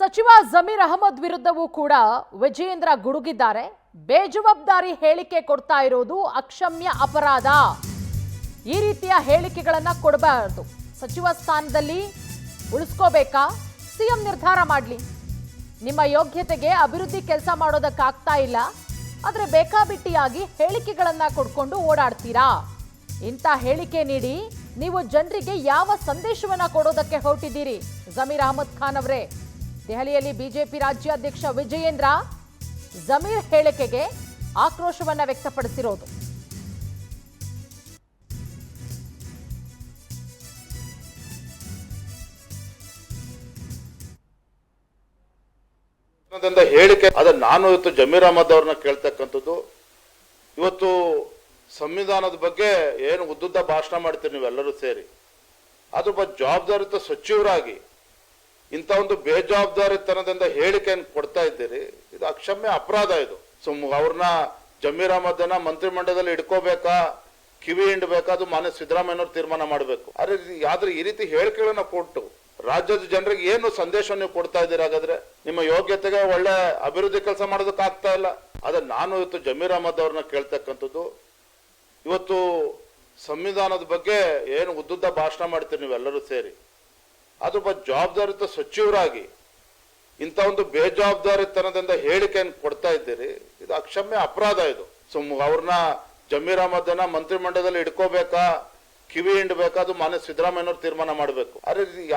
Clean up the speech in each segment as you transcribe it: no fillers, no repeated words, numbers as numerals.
ಸಚಿವ ಜಮೀರ್ ಅಹಮದ್ ವಿರುದ್ಧವೂ ಕೂಡ ವಿಜಯೇಂದ್ರ ಗುಡುಗಿದ್ದಾರೆ. ಬೇಜವಾಬ್ದಾರಿ ಹೇಳಿಕೆ ಕೊಡ್ತಾ ಇರೋದು ಅಕ್ಷಮ್ಯ ಅಪರಾಧ. ಈ ರೀತಿಯ ಹೇಳಿಕೆಗಳನ್ನ ಕೊಡಬಾರದು. ಸಚಿವ ಸ್ಥಾನದಲ್ಲಿ ಉಳಿಸ್ಕೋಬೇಕಾ, ಸಿಎಂ ನಿರ್ಧಾರ ಮಾಡಲಿ. ನಿಮ್ಮ ಯೋಗ್ಯತೆಗೆ ಅಭಿವೃದ್ಧಿ ಕೆಲಸ ಮಾಡೋದಕ್ಕಾಗ್ತಾ ಇಲ್ಲ, ಆದರೆ ಬೇಕಾಬಿಟ್ಟಿಯಾಗಿ ಹೇಳಿಕೆಗಳನ್ನ ಕೊಡ್ಕೊಂಡು ಓಡಾಡ್ತೀರಾ. ಇಂಥ ಹೇಳಿಕೆ ನೀಡಿ ನೀವು ಜನರಿಗೆ ಯಾವ ಸಂದೇಶವನ್ನ ಕೊಡೋದಕ್ಕೆ ಹೊರಟಿದ್ದೀರಿ? ಜಮೀರ್ ಅಹಮದ್ ಖಾನ್ ಅವರೇ, ದೆಹಲಿಯಲ್ಲಿ ಬಿಜೆಪಿ ರಾಜ್ಯಾಧ್ಯಕ್ಷ ವಿಜಯೇಂದ್ರ ಜಮೀರ್ ಹೇಳಿಕೆಗೆ ಆಕ್ರೋಶವನ್ನ ವ್ಯಕ್ತಪಡಿಸಿರೋದು. ಹೇಳಿಕೆ ಅದನ್ನ ನಾನು ಇವತ್ತು ಜಮೀರ್ ಅಹಮದ್ ಅವ್ರನ್ನ ಕೇಳ್ತಕ್ಕಂಥದ್ದು. ಇವತ್ತು ಸಂವಿಧಾನದ ಬಗ್ಗೆ ಏನು ಉದ್ದುದ್ದ ಭಾಷಣ ಮಾಡ್ತೀರಿ ನೀವೆಲ್ಲರೂ ಸೇರಿ, ಅದ್ರ ಬಗ್ಗೆ ಜವಾಬ್ದಾರಿತ ಸಚಿವರಾಗಿ ಇಂಥ ಒಂದು ಬೇಜವಾಬ್ದಾರಿತನದಿಂದ ಹೇಳಿಕೆಯನ್ನು ಕೊಡ್ತಾ ಇದ್ದೀರಿ. ಇದು ಅಕ್ಷಮ್ಯ ಅಪರಾಧ. ಇದು ಅವ್ರನ್ನ ಜಮೀರ್ ಅಹಮದನ್ನ ಮಂತ್ರಿಮಂಡಲದಲ್ಲಿ ಇಟ್ಕೋಬೇಕಾ, ಕಿವಿ ಹಿಂಡಬೇಕಾ, ಅದು ಮಾನ್ಯ ಸಿದ್ದರಾಮಯ್ಯನವ್ರು ತೀರ್ಮಾನ ಮಾಡಬೇಕು. ಆದ್ರೆ ಈ ರೀತಿ ಹೇಳಿಕೆಗಳನ್ನ ಕೊಟ್ಟು ರಾಜ್ಯದ ಜನರಿಗೆ ಏನು ಸಂದೇಶ ನೀವು ಕೊಡ್ತಾ ಇದ್ದೀರಾ? ಹಾಗಾದ್ರೆ ನಿಮ್ಮ ಯೋಗ್ಯತೆಗೆ ಒಳ್ಳೆ ಅಭಿವೃದ್ಧಿ ಕೆಲಸ ಮಾಡೋದಕ್ಕಾಗ್ತಾ ಇಲ್ಲ. ಅದನ್ನ ನಾನು ಇವತ್ತು ಜಮೀರ್ ಅಹಮದ್ ಅವ್ರನ್ನ ಕೇಳ್ತಕ್ಕಂಥದ್ದು. ಇವತ್ತು ಸಂವಿಧಾನದ ಬಗ್ಗೆ ಏನು ಉದ್ದುದ್ದ ಭಾಷಣ ಮಾಡ್ತೀರಿ ನೀವೆಲ್ಲರೂ ಸೇರಿ, ಅದ್ರ ಬಗ್ಗೆ ಜವಾಬ್ದಾರಿತ ಸಚಿವರಾಗಿ ಇಂಥ ಒಂದು ಬೇಜವಾಬ್ದಾರಿತನದಿಂದ ಹೇಳಿಕೆಯನ್ನು ಕೊಡ್ತಾ ಇದ್ದೀರಿ. ಇದು ಅಕ್ಷಮ್ಯ ಅಪರಾಧ. ಇದು ಅವ್ರನ್ನ ಜಮೀರ್ ಅಹಮದನ್ನ ಮಂತ್ರಿಮಂಡಲದಲ್ಲಿ ಇಟ್ಕೋಬೇಕಾ, ಕಿವಿ ಹಿಂಡಬೇಕಾ, ಅದು ಮಾನ್ಯ ಸಿದ್ದರಾಮಯ್ಯನವ್ರು ತೀರ್ಮಾನ ಮಾಡಬೇಕು.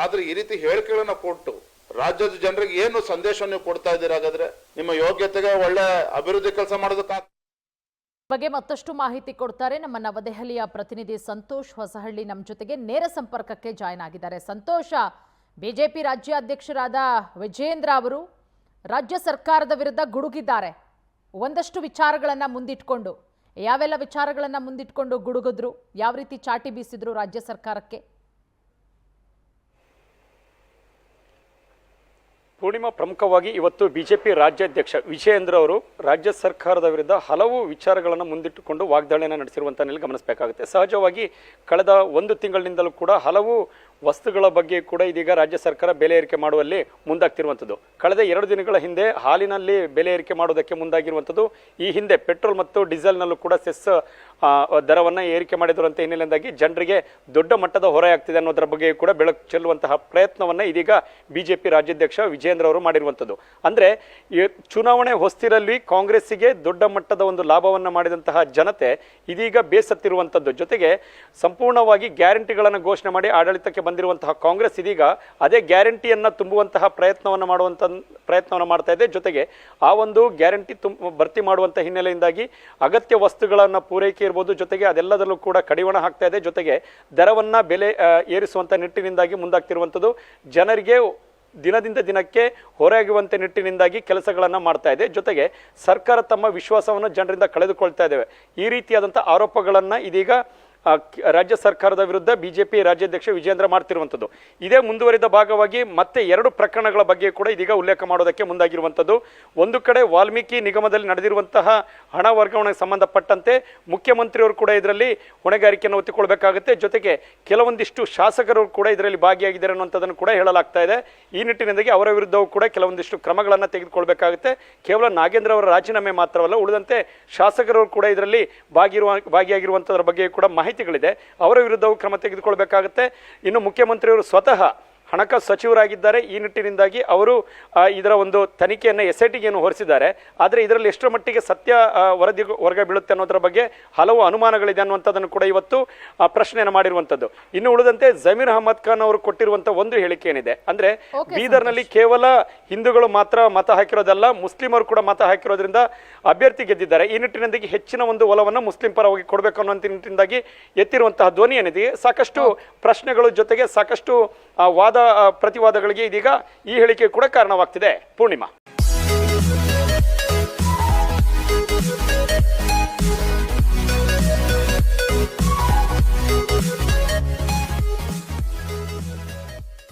ಆದ್ರೆ ಈ ರೀತಿ ಹೇಳಿಕೆಗಳನ್ನ ಕೊಟ್ಟು ರಾಜ್ಯದ ಜನರಿಗೆ ಏನು ಸಂದೇಶ ನೀವು ಕೊಡ್ತಾ ಇದ್ದೀರಾ? ಹಾಗಾದ್ರೆ ನಿಮ್ಮ ಯೋಗ್ಯತೆಗೆ ಒಳ್ಳೆ ಅಭಿವೃದ್ಧಿ ಕೆಲಸ ಮಾಡೋದಕ್ಕಾಗ ಬಗ್ಗೆ ಮತ್ತಷ್ಟು ಮಾಹಿತಿ ಕೊಡ್ತಾರೆ ನಮ್ಮ ನವದೆಹಲಿಯ ಪ್ರತಿನಿಧಿ ಸಂತೋಷ್ ಹೊಸಹಳ್ಳಿ. ನಮ್ಮ ಜೊತೆಗೆ ನೇರ ಸಂಪರ್ಕಕ್ಕೆ ಜಾಯ್ನ್ ಆಗಿದ್ದಾರೆ. ಸಂತೋಷ, ಬಿಜೆಪಿ ರಾಜ್ಯಾಧ್ಯಕ್ಷರಾದ ವಿಜಯೇಂದ್ರ ಅವರು ರಾಜ್ಯ ಸರ್ಕಾರದ ವಿರುದ್ಧ ಗುಡುಗಿದ್ದಾರೆ. ಒಂದಷ್ಟು ವಿಚಾರಗಳನ್ನ ಮುಂದಿಟ್ಕೊಂಡು, ಯಾವೆಲ್ಲ ವಿಚಾರಗಳನ್ನ ಮುಂದಿಟ್ಕೊಂಡು ಗುಡುಗಿದ್ರು, ಯಾವ ರೀತಿ ಚಾಟಿ ಬೀಸಿದ್ರು ರಾಜ್ಯ ಸರ್ಕಾರಕ್ಕೆ? ಪೂರ್ಣಿಮಾ, ಪ್ರಮುಖವಾಗಿ ಇವತ್ತು ಬಿಜೆಪಿ ರಾಜ್ಯಾಧ್ಯಕ್ಷ ವಿಜಯೇಂದ್ರ ಅವರು ರಾಜ್ಯ ಸರ್ಕಾರದ ವಿರುದ್ಧ ಹಲವು ವಿಚಾರಗಳನ್ನು ಮುಂದಿಟ್ಟುಕೊಂಡು ವಾಗ್ದಾಳಿಯನ್ನು ನಡೆಸಿರುವಂಥ ಗಮನಿಸಬೇಕಾಗುತ್ತೆ. ಸಹಜವಾಗಿ ಕಳೆದ ಒಂದು ತಿಂಗಳಿನಿಂದಲೂ ಕೂಡ ಹಲವು ವಸ್ತುಗಳ ಬಗ್ಗೆ ಕೂಡ ಇದೀಗ ರಾಜ್ಯ ಸರ್ಕಾರ ಬೆಲೆ ಏರಿಕೆ ಮಾಡುವಲ್ಲಿ ಮುಂದಾಗ್ತಿರುವಂಥದ್ದು. ಕಳೆದ 2 ದಿನಗಳ ಹಿಂದೆ ಹಾಲಿನಲ್ಲಿ ಬೆಲೆ ಏರಿಕೆ ಮಾಡೋದಕ್ಕೆ ಮುಂದಾಗಿರುವಂಥದ್ದು. ಈ ಹಿಂದೆ ಪೆಟ್ರೋಲ್ ಮತ್ತು ಡೀಸೆಲ್ನಲ್ಲೂ ಕೂಡ ಸೆಸ್ ದರವನ್ನು ಏರಿಕೆ ಮಾಡಿರುವಂಥ ಹಿನ್ನೆಲೆಯಿಂದಾಗಿ ಜನರಿಗೆ ದೊಡ್ಡ ಮಟ್ಟದ ಹೊರೆಯಾಗ್ತಿದೆ ಅನ್ನೋದರ ಬಗ್ಗೆ ಕೂಡ ಬೆಳಕು ಚೆಲ್ಲುವಂತಹ ಪ್ರಯತ್ನವನ್ನು ಇದೀಗ ಬಿಜೆಪಿ ರಾಜ್ಯಾಧ್ಯಕ್ಷ ವಿಜಯೇಂದ್ರ ಅವರು ಮಾಡಿರುವಂಥದ್ದು. ಅಂದರೆ ಚುನಾವಣೆ ಹೊಸ್ತಿರಲ್ಲಿ ಕಾಂಗ್ರೆಸ್ಸಿಗೆ ದೊಡ್ಡ ಮಟ್ಟದ ಒಂದು ಲಾಭವನ್ನು ಮಾಡಿದಂತಹ ಜನತೆ ಇದೀಗ ಬೇಸತ್ತಿರುವಂಥದ್ದು. ಜೊತೆಗೆ ಸಂಪೂರ್ಣವಾಗಿ ಗ್ಯಾರಂಟಿಗಳನ್ನು ಘೋಷಣೆ ಮಾಡಿ ಆಡಳಿತಕ್ಕೆ ಬಂದಿರುವಂತಹ ಕಾಂಗ್ರೆಸ್ ಇದೀಗ ಅದೇ ಗ್ಯಾರಂಟಿಯನ್ನು ತುಂಬುವಂತಹ ಪ್ರಯತ್ನವನ್ನು ಮಾಡ್ತಾ ಇದೆ. ಜೊತೆಗೆ ಆ ಒಂದು ಗ್ಯಾರಂಟಿ ಭರ್ತಿ ಮಾಡುವಂತಹ ಹಿನ್ನೆಲೆಯಿಂದಾಗಿ ಅಗತ್ಯ ವಸ್ತುಗಳನ್ನು ಪೂರೈಕೆ ಇರ್ಬೋದು, ಜೊತೆಗೆ ಅದೆಲ್ಲದಲ್ಲೂ ಕೂಡ ಕಡಿವಾಣ ಹಾಕ್ತಾ ಇದೆ. ಜೊತೆಗೆ ದರವನ್ನು ಬೆಲೆ ಏರಿಸುವಂಥ ನಿಟ್ಟಿನಿಂದಾಗಿ ಮುಂದಾಗ್ತಿರುವಂಥದ್ದು. ಜನರಿಗೆ ದಿನದಿಂದ ದಿನಕ್ಕೆ ಹೊರೆಯಾಗುವಂತೆ ನಿಟ್ಟಿನಿಂದಾಗಿ ಕೆಲಸಗಳನ್ನು ಮಾಡ್ತಾ ಇದೆ. ಜೊತೆಗೆ ಸರ್ಕಾರ ತಮ್ಮ ವಿಶ್ವಾಸವನ್ನು ಜನರಿಂದ ಕಳೆದುಕೊಳ್ತಾ ಇದ್ದೇವೆ, ಈ ರೀತಿಯಾದಂಥ ಆರೋಪಗಳನ್ನು ಇದೀಗ ರಾಜ್ಯ ಸರ್ಕಾರದ ವಿರುದ್ಧ ಬಿಜೆಪಿ ರಾಜ್ಯಾಧ್ಯಕ್ಷ ವಿಜಯೇಂದ್ರ ಮಾಡ್ತಿರುವಂಥದ್ದು. ಇದೇ ಮುಂದುವರಿದ ಭಾಗವಾಗಿ ಮತ್ತೆ 2 ಪ್ರಕರಣಗಳ ಬಗ್ಗೆ ಕೂಡ ಇದೀಗ ಉಲ್ಲೇಖ ಮಾಡೋದಕ್ಕೆ ಮುಂದಾಗಿರುವಂಥದ್ದು. ಒಂದು ಕಡೆ ವಾಲ್ಮೀಕಿ ನಿಗಮದಲ್ಲಿ ನಡೆದಿರುವಂತಹ ಹಣ ವರ್ಗಾವಣೆಗೆ ಸಂಬಂಧಪಟ್ಟಂತೆ ಮುಖ್ಯಮಂತ್ರಿಯವರು ಕೂಡ ಇದರಲ್ಲಿ ಹೊಣೆಗಾರಿಕೆಯನ್ನು ಒತ್ತಿಕೊಳ್ಬೇಕಾಗುತ್ತೆ. ಜೊತೆಗೆ ಕೆಲವೊಂದಿಷ್ಟು ಶಾಸಕರು ಕೂಡ ಇದರಲ್ಲಿ ಭಾಗಿಯಾಗಿದ್ದಾರೆ ಅನ್ನುವಂಥದ್ದನ್ನು ಕೂಡ ಹೇಳಲಾಗ್ತಾ ಇದೆ. ಈ ನಿಟ್ಟಿನಿಂದಾಗಿ ಅವರ ವಿರುದ್ಧವೂ ಕೂಡ ಕೆಲವೊಂದಿಷ್ಟು ಕ್ರಮಗಳನ್ನು ತೆಗೆದುಕೊಳ್ಬೇಕಾಗುತ್ತೆ. ಕೇವಲ ನಾಗೇಂದ್ರ ಅವರ ರಾಜೀನಾಮೆ ಮಾತ್ರವಲ್ಲ, ಉಳಿದಂತೆ ಶಾಸಕರು ಕೂಡ ಇದರಲ್ಲಿ ಭಾಗಿಯಾಗಿರುವಂಥದ್ರ ಬಗ್ಗೆ ಕೂಡ ಮಾಹಿತಿಗಳಿದೆ. ಅವರ ವಿರುದ್ಧವೂ ಕ್ರಮ ತೆಗೆದುಕೊಳ್ಬೇಕಾಗುತ್ತೆ. ಇನ್ನು ಮುಖ್ಯಮಂತ್ರಿಯವರು ಸ್ವತಃ ಹಣಕಾಸು ಸಚಿವರಾಗಿದ್ದಾರೆ. ಈ ನಿಟ್ಟಿನಿಂದಾಗಿ ಅವರು ಇದರ ಒಂದು ತನಿಖೆಯನ್ನು SITಗೆ ಹೊರಿಸಿದ್ದಾರೆ. ಆದರೆ ಇದರಲ್ಲಿ ಎಷ್ಟರ ಮಟ್ಟಿಗೆ ಸತ್ಯ ಹೊರಗೆ ಬೀಳುತ್ತೆ ಅನ್ನೋದರ ಬಗ್ಗೆ ಹಲವು ಅನುಮಾನಗಳಿದೆ ಅನ್ನುವಂಥದ್ದನ್ನು ಕೂಡ ಇವತ್ತು ಪ್ರಶ್ನೆಯನ್ನು ಮಾಡಿರುವಂಥದ್ದು. ಇನ್ನು ಉಳಿದಂತೆ ಜಮೀರ್ ಅಹಮದ್ ಖಾನ್ ಅವರು ಕೊಟ್ಟಿರುವಂಥ ಒಂದು ಹೇಳಿಕೆ ಏನಿದೆ ಅಂದರೆ, ಬೀದರ್ನಲ್ಲಿ ಕೇವಲ ಹಿಂದೂಗಳು ಮಾತ್ರ ಮತ ಹಾಕಿರೋದಲ್ಲ, ಮುಸ್ಲಿಮರು ಕೂಡ ಮತ ಹಾಕಿರೋದ್ರಿಂದ ಅಭ್ಯರ್ಥಿ ಗೆದ್ದಿದ್ದಾರೆ. ಈ ನಿಟ್ಟಿನಿಂದಾಗಿ ಹೆಚ್ಚಿನ ಒಂದು ಒಲವನ್ನು ಮುಸ್ಲಿಂ ಪರವಾಗಿ ಕೊಡಬೇಕು ಅನ್ನುವಂಥ ನಿಟ್ಟಿನಿಂದಾಗಿ ಎತ್ತಿರುವಂತಹ ಧ್ವನಿ ಏನಿದೆ, ಸಾಕಷ್ಟು ಪ್ರಶ್ನೆಗಳು ಜೊತೆಗೆ ಸಾಕಷ್ಟು ವಾದ ಪ್ರತಿವಾದಗಳಿಗೆ ಇದೀಗ ಈ ಹೇಳಿಕೆ ಕೂಡ ಕಾರಣವಾಗ್ತಿದೆ. ಪೂರ್ಣಿಮಾ.